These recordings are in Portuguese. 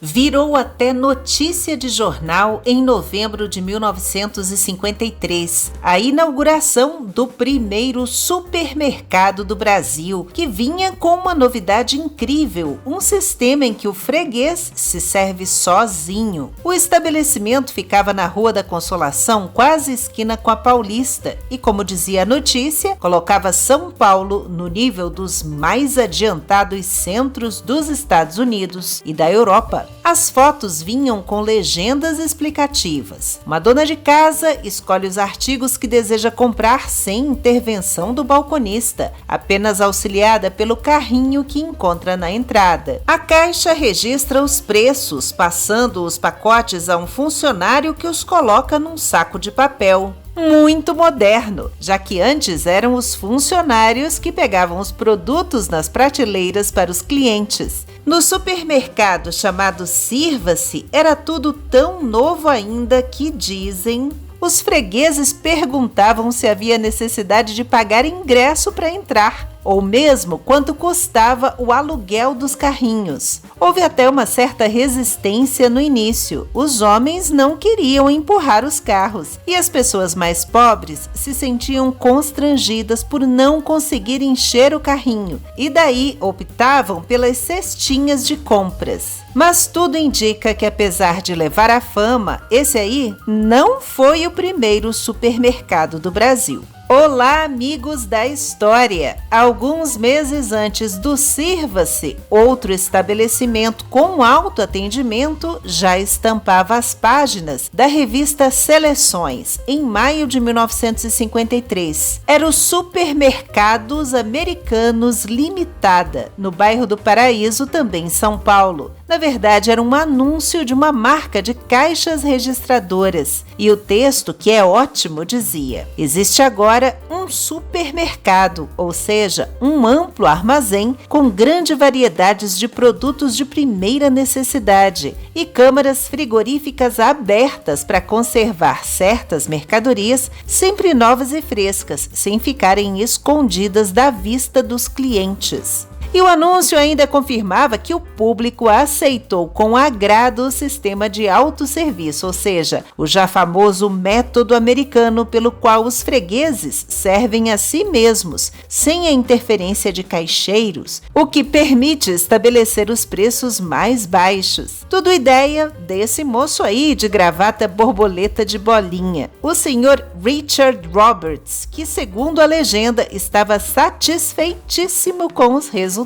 Virou até notícia de jornal em novembro de 1953, a inauguração do primeiro supermercado do Brasil, que vinha com uma novidade incrível, um sistema em que o freguês se serve sozinho. O estabelecimento ficava na Rua da Consolação, quase esquina com a Paulista, e como dizia a notícia, colocava São Paulo no nível dos mais adiantados centros dos Estados Unidos e da Europa. As fotos vinham com legendas explicativas. Uma dona de casa escolhe os artigos que deseja comprar sem intervenção do balconista, apenas auxiliada pelo carrinho que encontra na entrada. A caixa registra os preços, passando os pacotes a um funcionário que os coloca num saco de papel. Muito moderno, já que antes eram os funcionários que pegavam os produtos nas prateleiras para os clientes. No supermercado chamado Sirva-se, era tudo tão novo ainda que dizem... Os fregueses perguntavam se havia necessidade de pagar ingresso para entrar, ou mesmo quanto custava o aluguel dos carrinhos. Houve até uma certa resistência no início. Os homens não queriam empurrar os carros e as pessoas mais pobres se sentiam constrangidas por não conseguir encher o carrinho e daí optavam pelas cestinhas de compras. Mas tudo indica que, apesar de levar a fama, esse aí não foi o primeiro supermercado do Brasil. Olá, amigos da história! Alguns meses antes do Sirva-se, outro estabelecimento com autoatendimento já estampava as páginas da revista Seleções, em maio de 1953. Era o Supermercados Americanos Limitada, no bairro do Paraíso, também em São Paulo. Na verdade, era um anúncio de uma marca de caixas registradoras. E o texto, que é ótimo, dizia: existe agora um supermercado, ou seja, um amplo armazém com grande variedades de produtos de primeira necessidade e câmaras frigoríficas abertas para conservar certas mercadorias sempre novas e frescas, sem ficarem escondidas da vista dos clientes. E o anúncio ainda confirmava que o público aceitou com agrado o sistema de autosserviço, ou seja, o já famoso método americano pelo qual os fregueses servem a si mesmos, sem a interferência de caixeiros, o que permite estabelecer os preços mais baixos. Tudo ideia desse moço aí de gravata borboleta de bolinha, o senhor Richard Roberts, que, segundo a legenda, estava satisfeitíssimo com os resultados.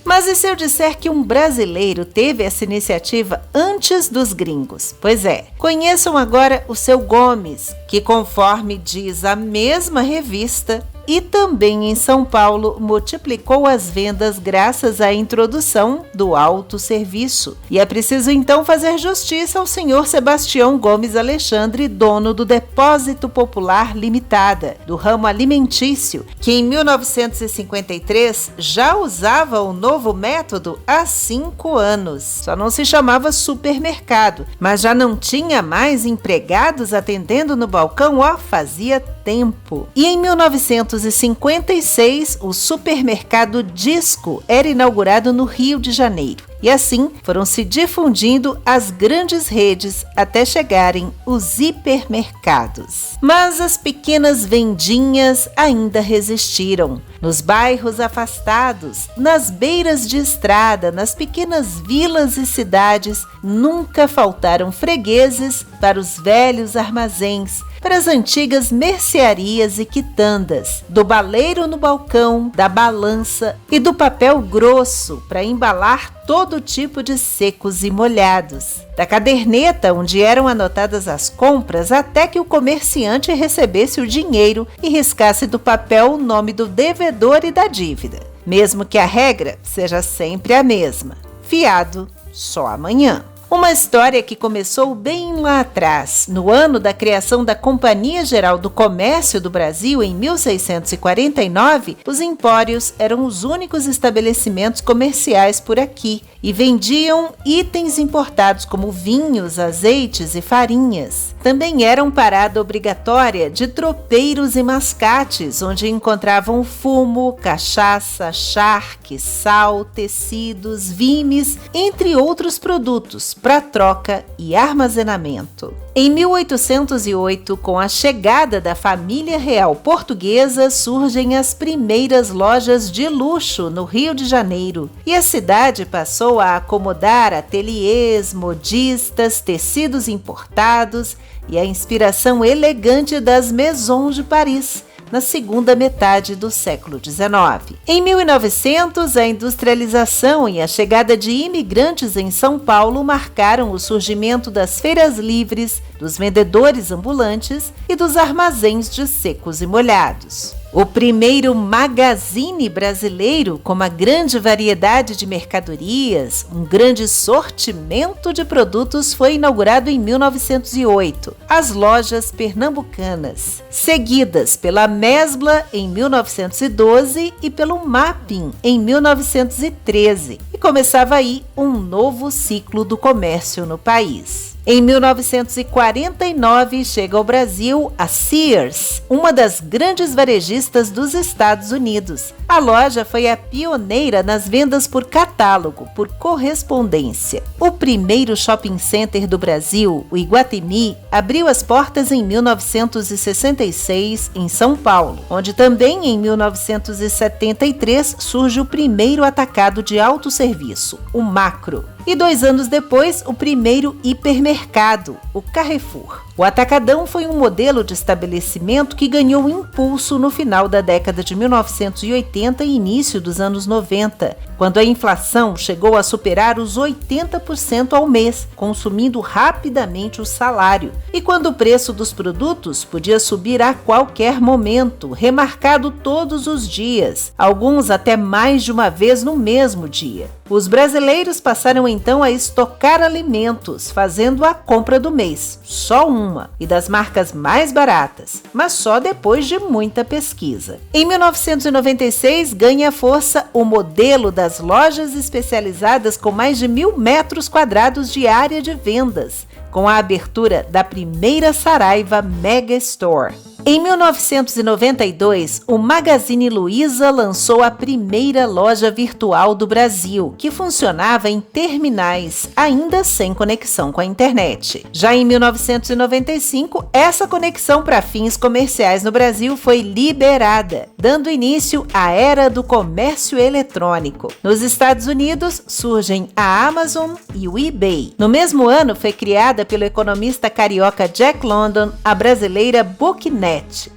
Mas e se eu disser que um brasileiro teve essa iniciativa antes dos gringos? Pois é, conheçam agora o seu Gomes, que, conforme diz a mesma revista, e também em São Paulo multiplicou as vendas graças à introdução do autosserviço. E é preciso então fazer justiça ao senhor Sebastião Gomes Alexandre, dono do Depósito Popular Limitada, do ramo alimentício, que em 1953 já usava o novo método há 5 anos. Só não se chamava supermercado, mas já não tinha mais empregados atendendo no balcão, fazia tempo. E em 1956, o supermercado Disco era inaugurado no Rio de Janeiro. E assim foram se difundindo as grandes redes até chegarem os hipermercados. Mas as pequenas vendinhas ainda resistiram. Nos bairros afastados, nas beiras de estrada, nas pequenas vilas e cidades, nunca faltaram fregueses para os velhos armazéns, para as antigas mercearias e quitandas, do baleiro no balcão, da balança e do papel grosso para embalar todo tipo de secos e molhados, da caderneta onde eram anotadas as compras até que o comerciante recebesse o dinheiro e riscasse do papel o nome do devedor e da dívida, mesmo que a regra seja sempre a mesma: fiado só amanhã. Uma história que começou bem lá atrás, no ano da criação da Companhia Geral do Comércio do Brasil, em 1649, os empórios eram os únicos estabelecimentos comerciais por aqui e vendiam itens importados como vinhos, azeites e farinhas. também eram parada obrigatória de tropeiros e mascates, onde encontravam fumo, cachaça, charque, sal, tecidos, vimes, entre outros produtos para troca e armazenamento. Em 1808, com a chegada da família real portuguesa, surgem as primeiras lojas de luxo no Rio de Janeiro, e a cidade passou a acomodar ateliês, modistas, tecidos importados e a inspiração elegante das Maisons de Paris, na segunda metade do século XIX. Em 1900, a industrialização e a chegada de imigrantes em São Paulo marcaram o surgimento das feiras livres, dos vendedores ambulantes e dos armazéns de secos e molhados. O primeiro magazine brasileiro, com uma grande variedade de mercadorias, um grande sortimento de produtos, foi inaugurado em 1908, as Lojas Pernambucanas, seguidas pela Mesbla em 1912 e pelo Mapping em 1913, e começava aí um novo ciclo do comércio no país. Em 1949, chega ao Brasil a Sears, uma das grandes varejistas dos Estados Unidos. A loja foi a pioneira nas vendas por catálogo, por correspondência. O primeiro shopping center do Brasil, o Iguatemi, abriu as portas em 1966 em São Paulo, onde também em 1973 surge o primeiro atacado de autosserviço, o Macro. E 2 anos depois, o primeiro hipermercado, o Carrefour. O Atacadão foi um modelo de estabelecimento que ganhou impulso no final da década de 1980 e início dos anos 90, quando a inflação chegou a superar os 80% ao mês, consumindo rapidamente o salário, e quando o preço dos produtos podia subir a qualquer momento, remarcado todos os dias, alguns até mais de uma vez no mesmo dia. Os brasileiros passaram então a estocar alimentos, fazendo a compra do mês, só uma, e das marcas mais baratas, mas só depois de muita pesquisa. Em 1996, ganha força o modelo das lojas especializadas com mais de 1.000 metros quadrados de área de vendas, com a abertura da primeira Saraiva Mega Store. Em 1992, o Magazine Luiza lançou a primeira loja virtual do Brasil, que funcionava em terminais, ainda sem conexão com a internet. Já em 1995, essa conexão para fins comerciais no Brasil foi liberada, dando início à era do comércio eletrônico. Nos Estados Unidos, surgem a Amazon e o eBay. No mesmo ano, foi criada pelo economista carioca Jack London a brasileira Booknet,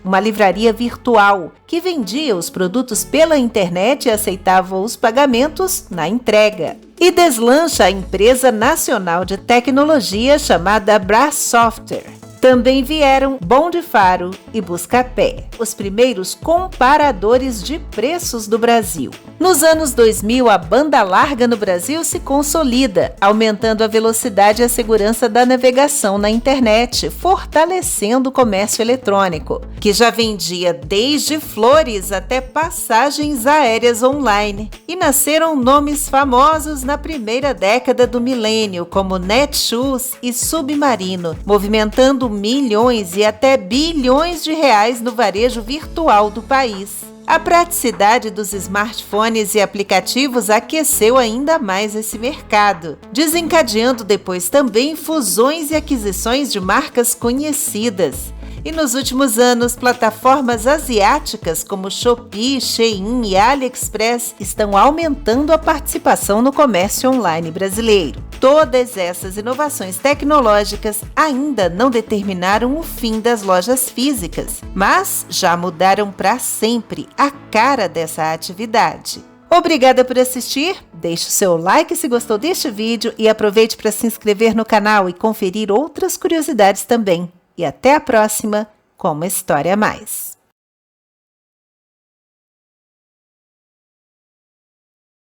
uma livraria virtual que vendia os produtos pela internet e aceitava os pagamentos na entrega. E deslancha a empresa nacional de tecnologia chamada Brás Software. Também vieram Bom de Faro e Buscapé, os primeiros comparadores de preços do Brasil. Nos anos 2000, a banda larga no Brasil se consolida, aumentando a velocidade e a segurança da navegação na internet, fortalecendo o comércio eletrônico, que já vendia desde flores até passagens aéreas online. E nasceram nomes famosos na primeira década do milênio, como Netshoes e Submarino, movimentando milhões e até bilhões de reais no varejo virtual do país. A praticidade dos smartphones e aplicativos aqueceu ainda mais esse mercado, desencadeando depois também fusões e aquisições de marcas conhecidas. E nos últimos anos, plataformas asiáticas como Shopee, Shein e AliExpress estão aumentando a participação no comércio online brasileiro. Todas essas inovações tecnológicas ainda não determinaram o fim das lojas físicas, mas já mudaram para sempre a cara dessa atividade. Obrigada por assistir, deixe o seu like se gostou deste vídeo e aproveite para se inscrever no canal e conferir outras curiosidades também. E até a próxima com uma história a mais.